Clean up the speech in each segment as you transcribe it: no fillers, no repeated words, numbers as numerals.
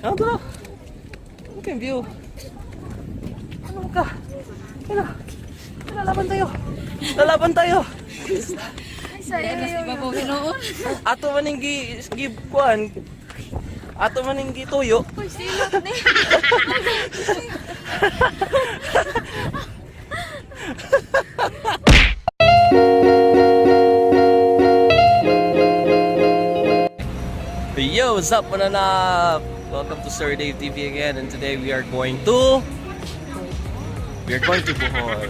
Ano to? Look at view. Ano ka? Kaya lalaban tayo. Lalaban tayo. Iba po ginoon. Ato maninggi kuan. Ato maninggi tuyo. Uy, silot ni. Yo, what's up, mananap? Welcome to Sir Dave TV again, and today we are going to Bohol.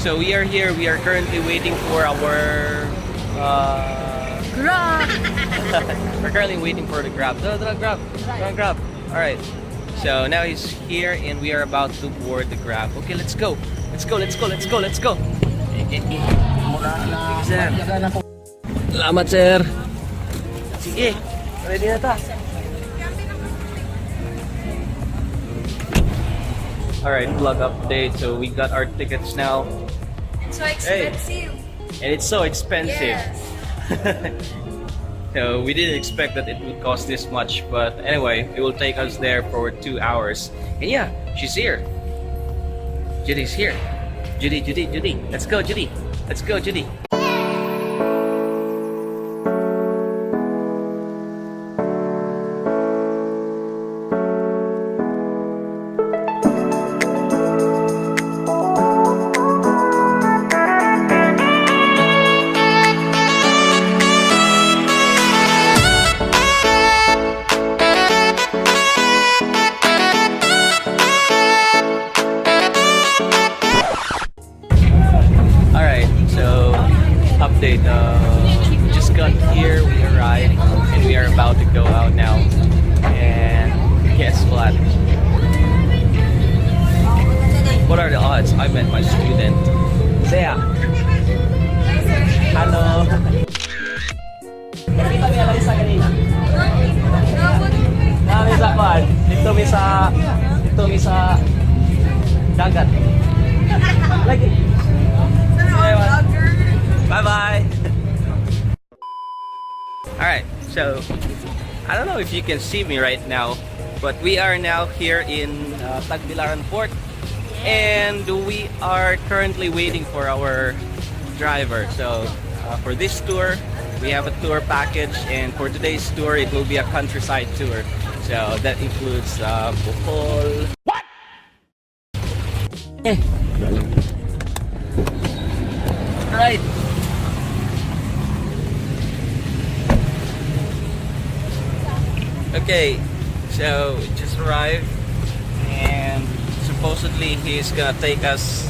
So we are here. We are currently waiting for our Grab. we're currently waiting for the grab. Grab. All right. So now he's here, and we are about to board the grab. Okay, let's go. Let's go. Sir. Salamat, sir. Sige. Ready na ta. Alright, vlog update. So we got our tickets now. It's so expensive. Hey. And it's so expensive. Yes. So we didn't expect that it would cost this much. But anyway, it will take us there for 2 hours. And yeah, she's here. Judy's here. Judy. Let's go, Judy. Update. Just got here, we arrived, and we are about to go out now. And guess what? What are the odds? I met my student. Zaya. Hello. Nakita niya lang isa kanina. Nami sa kuan. Dito mi sa dagat. Lagi. Bye-bye! Alright, so I don't know if you can see me right now, but we are now here in Tagbilaran Port, and we are currently waiting for our driver. So for this tour, we have a tour package, and for today's tour, it will be a countryside tour. So that includes Bohol. What? Right. Okay, so we just arrived, and supposedly he's gonna take us.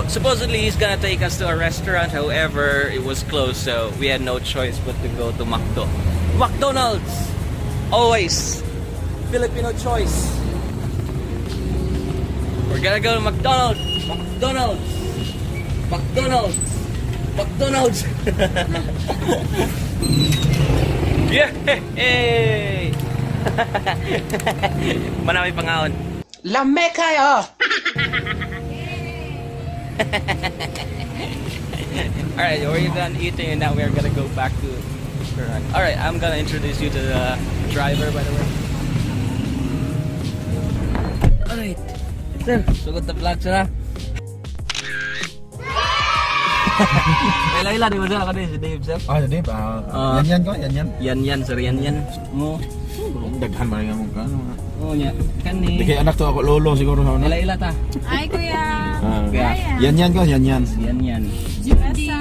Supposedly he's gonna take us to a restaurant. However, it was closed, so we had no choice but to go to McDonald's. Always Filipino choice. We're gonna go to McDonald's. Yeah! Hey! Manami pangaon. Lame kayo! Alright, we're done eating and now we're gonna go back to restaurant. Alright, I'm gonna introduce you to the driver, by the way. Alright. Sir, sugot na vlog sila. Ila, di ba sila ka din si Dave, sir? Ah, si Dave. Yan ko, yan. Yan, sir, yan. Mo. Daghan ba rin ang gano'n? Oo niya. Kani. Di kaya anak to ako, lolo siguro. Ila ta. Ay, kuya. Yan ko, yan. Yan. Judy.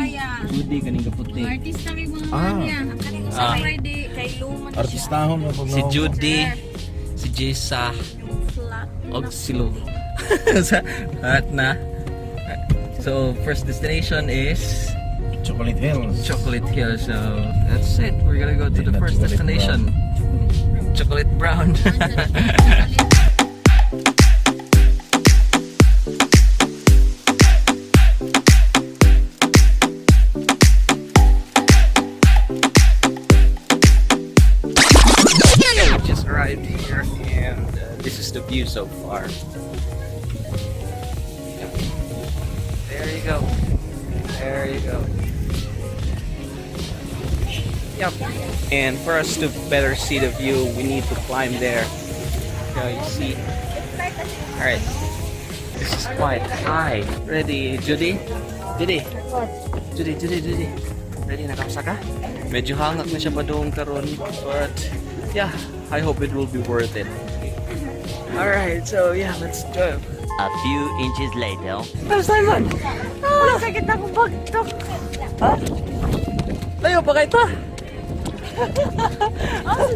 Judy, kaning kaputi. Artista kay mga kanya. Sa Friday, kay Luman siya. Artistahon mo. Si Judy, si Jessa, og si Lu. At na. So, first destination is Chocolate Hills. Chocolate Hills. So, that's it. We're gonna go to the first destination. Chocolate Brown. We just arrived here, and this is the view so far. There you go. Yep. And for us to better see the view, we need to climb there. So you see. Alright. This is quite high. Ready, Judy? Judy? Judy. Ready na kapsa ka? Medyo hangak na siya pa doon karon. But yeah, I hope it will be worth it. Alright, so yeah, let's go. A few inches later. Simon! Oh, sakit ako bagtok. Ha? Layo pa kayo ito?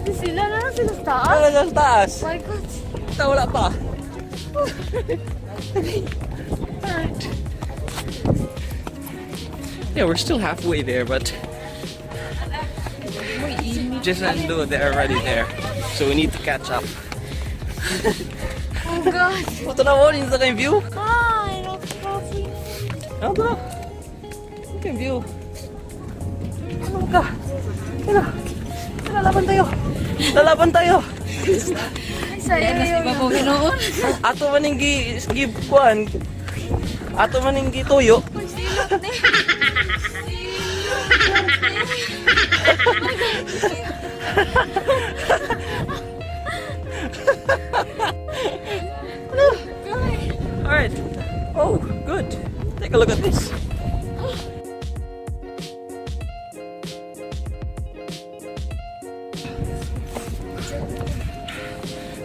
Sige sila na sila sa taas. Wala sa taas. My God. Ito, wala pa. Yeah, we're still halfway there, but just and do they're already there. So we need to catch up. Oh God. Ito na mo, hindi na kayong view. Ay, coffee. Ano ba? Hindi kayong view. Ano ka? Lalaban tayo. Lalaban tayo. Saya na si Babaw Ginoon. Ato man yung kuhan. Ato man yung tuyo. Silot ni. Alright. Oh, good. Take a look at this.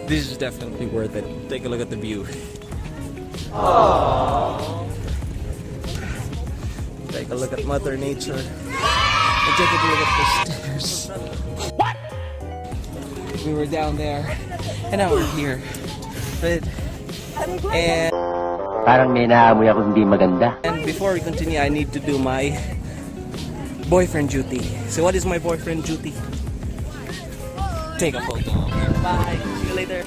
This is definitely worth it. Take a look at the view. Aww. Take a look at Mother Nature. And take a look at the stairs. What? We were down there, and now we're here. But, and Parang may naamoy ako hindi maganda. before we continue, I need to do my boyfriend duty. So what is my boyfriend duty? Take a photo. Bye. See you later.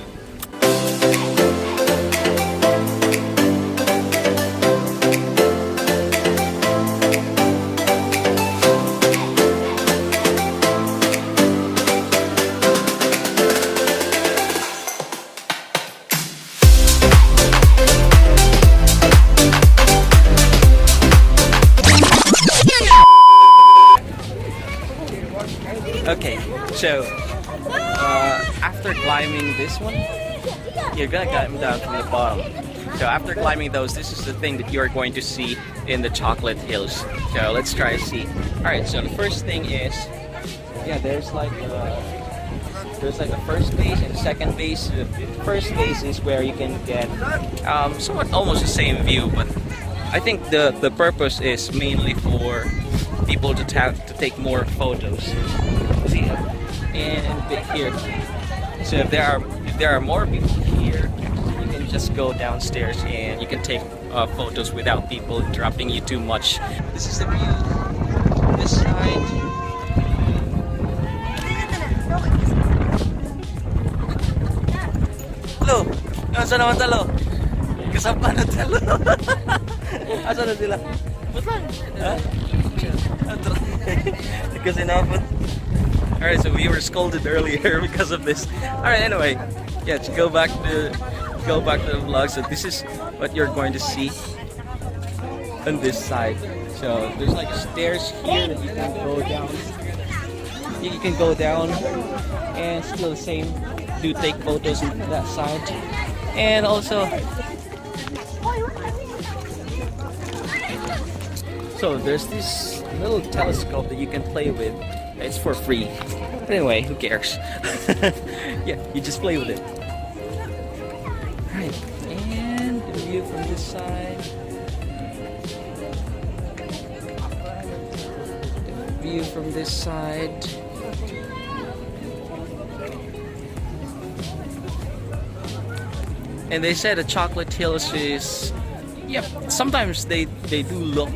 Okay, so after climbing this one, you're gonna come down from the bottom. So after climbing those, this is the thing that you're going to see in the chocolate hills. So let's try to see. All right, so the first thing is, yeah, there's like a first base and second base. The first base is where you can get somewhat almost the same view, but I think the purpose is mainly for people to take more photos. See, and here. So if there are more people here, you can just go downstairs and you can take photos without people interrupting you too much. This is the view. This side. Hello. Asa naman talo? Kasapa na talo. Asa na sila? Ha? Kasi napot. Alright, so we were scolded earlier because of this. Alright, anyway, yeah, to go back to the vlog. So this is what you're going to see on this side. So there's like stairs here that you can go down. You can go down and still the same. Do take photos on that side. And also, so there's this little telescope that you can play with. It's for free. But anyway, who cares? Yeah, you just play with it. Right, and the view from this side. The view from this side. And they said the chocolate hills is, yep, sometimes they do look.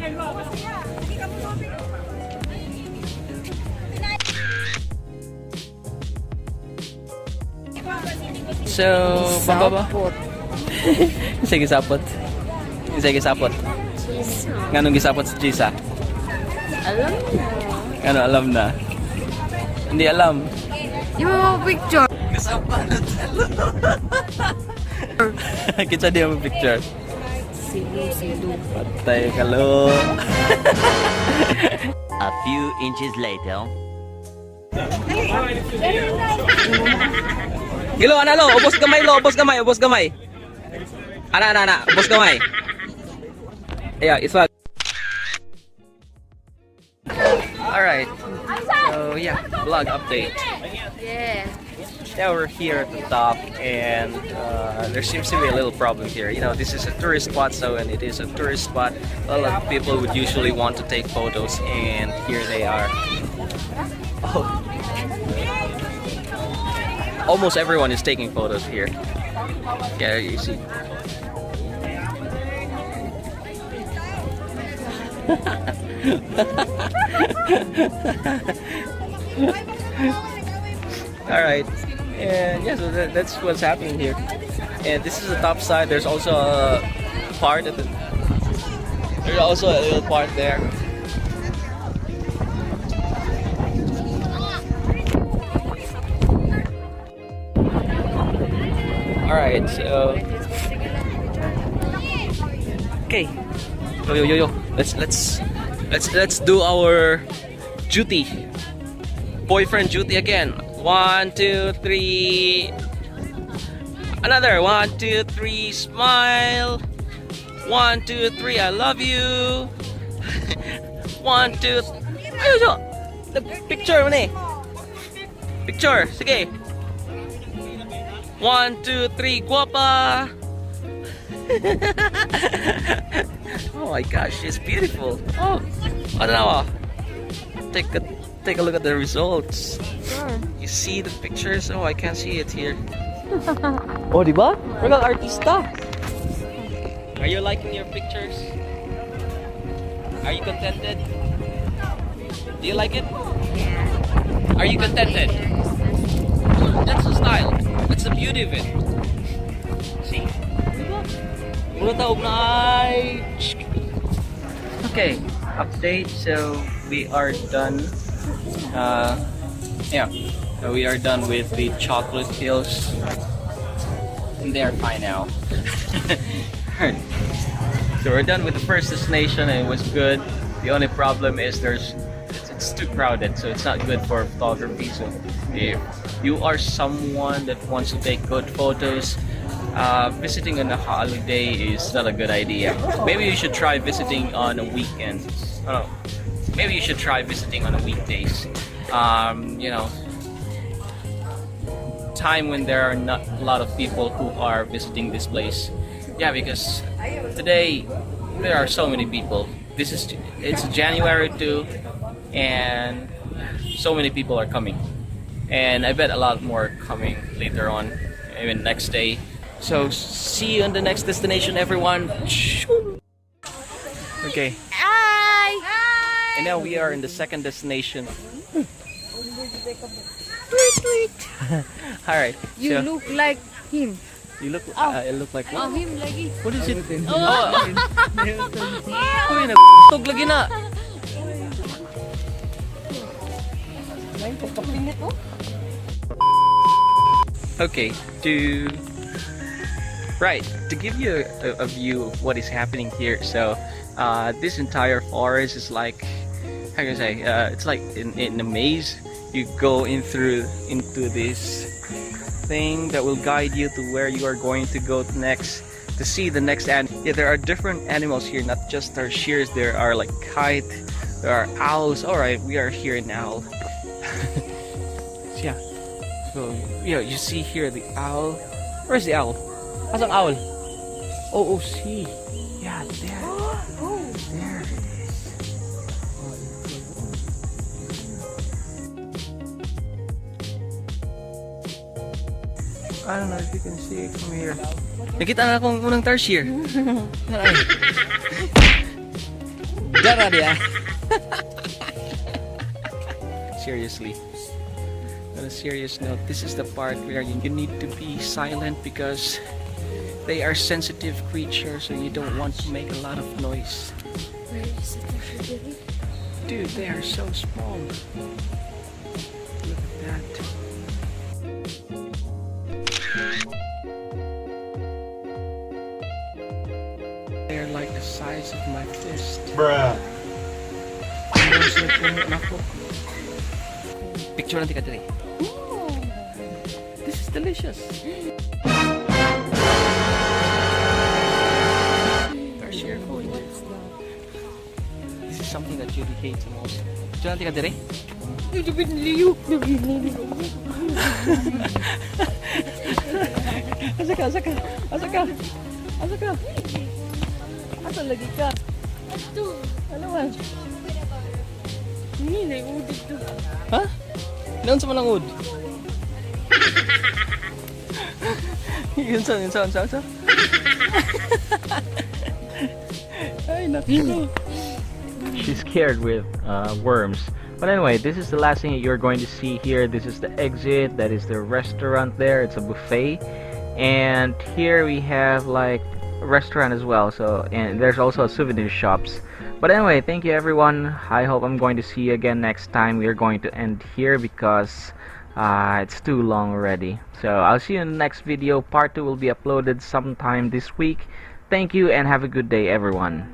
So, bababa. Isa gisapot. Isa gisapot. Nganong gisapot si Jisa? Alam na. Ano, alam na? Hindi alam. Yung mga picture. Gisapa na talo. Kita dia mo picture. Silu. Patay ka lo. A few inches later. Gilo, ana lo, ubos gamay lo, ubos gamay, ubos gamay. Ana, ubos gamay. Yeah, it's what. Alright, so yeah, vlog update. Yeah. Now we're here at the top, and there seems to be a little problem here. You know, this is a tourist spot, so and it is a tourist spot. A lot of people would usually want to take photos, and here they are. Oh. Almost everyone is taking photos here. Yeah, you see. Alright, and yeah, so that's what's happening here. And this is the top side. There's also a part at the, there's also a little part there. Alright, so okay. Yo. Let's do our duty. Boyfriend duty again. 1, 2, 3. Another 1, 2, 3. Smile. 1, 2, 3. I love you. 1, 2. Ayun, the picture man eh. Picture. Sige. 1, 2, 3. Guapa. Oh my gosh, she's beautiful. Oh, I don't know. Take a look at the results. Sure. You see the pictures? Oh, I can't see it here. Oh, diba? Regal artista. Are you liking your pictures? Are you contented? Do you like it? Yeah. Are you contented? That's the style. That's the beauty of it. See? Okay, update. So we are done. Yeah, so we are done with the chocolate hills, and they are fine now. Alright. So we're done with the first destination, and it was good. The only problem is it's too crowded, so it's not good for photography. So if you are someone that wants to take good photos, visiting on a holiday is not a good idea. Maybe you should try visiting on a weekend. Oh, maybe you should try visiting on a weekdays. You know, time when there are not a lot of people who are visiting this place. Yeah, because today there are so many people. It's January 2, and so many people are coming, and I bet a lot more coming later on, even next day. So see you on the next destination, everyone. Okay. Hi. And now we are in the second destination. All right. You so, look like him. You look. I look like what? Him lagi. What is it? Oh. Oh. Uy, tog lagi na. Okay, to give you a view of what is happening here. So this entire forest is like, how can I say, it's like in a maze. You go into this thing that will guide you to where you are going to go next, to see the next. And yeah, there are different animals here, not just tarsiers. There are like kite, there are owls. All right, we are here now. Yeah, so yeah, you see here the owl. Where's the owl? How's an owl? Oh, see, yeah, there, there it is. I don't know if you can see it from here. Nakita na akong unang tarsier. Dara dia. Seriously. On a serious note, this is the part where you need to be silent because they are sensitive creatures, so you don't want to make a lot of noise. Dude, they are so small. Look at that. They're like the size of my fist. Bruh. Picture natin ka dire. This is delicious. Tarsier food. This is something that Julie hates the most. Picture natin ka dire. Asa ka? Asa ka? Asa ka? Asa ka? Asa lagi ka? Ano man? Hindi na yung udit to. Ha? Noon sa malangod. Yun sa. Ay, naku. She's scared with worms. But anyway, this is the last thing you're going to see here. This is the exit. That is the restaurant there. It's a buffet. And here we have like a restaurant as well. So, and there's also souvenir shops. But anyway, thank you everyone. I hope I'm going to see you again next time. We are going to end here because it's too long already. So I'll see you in the next video. Part 2 will be uploaded sometime this week. Thank you and have a good day everyone.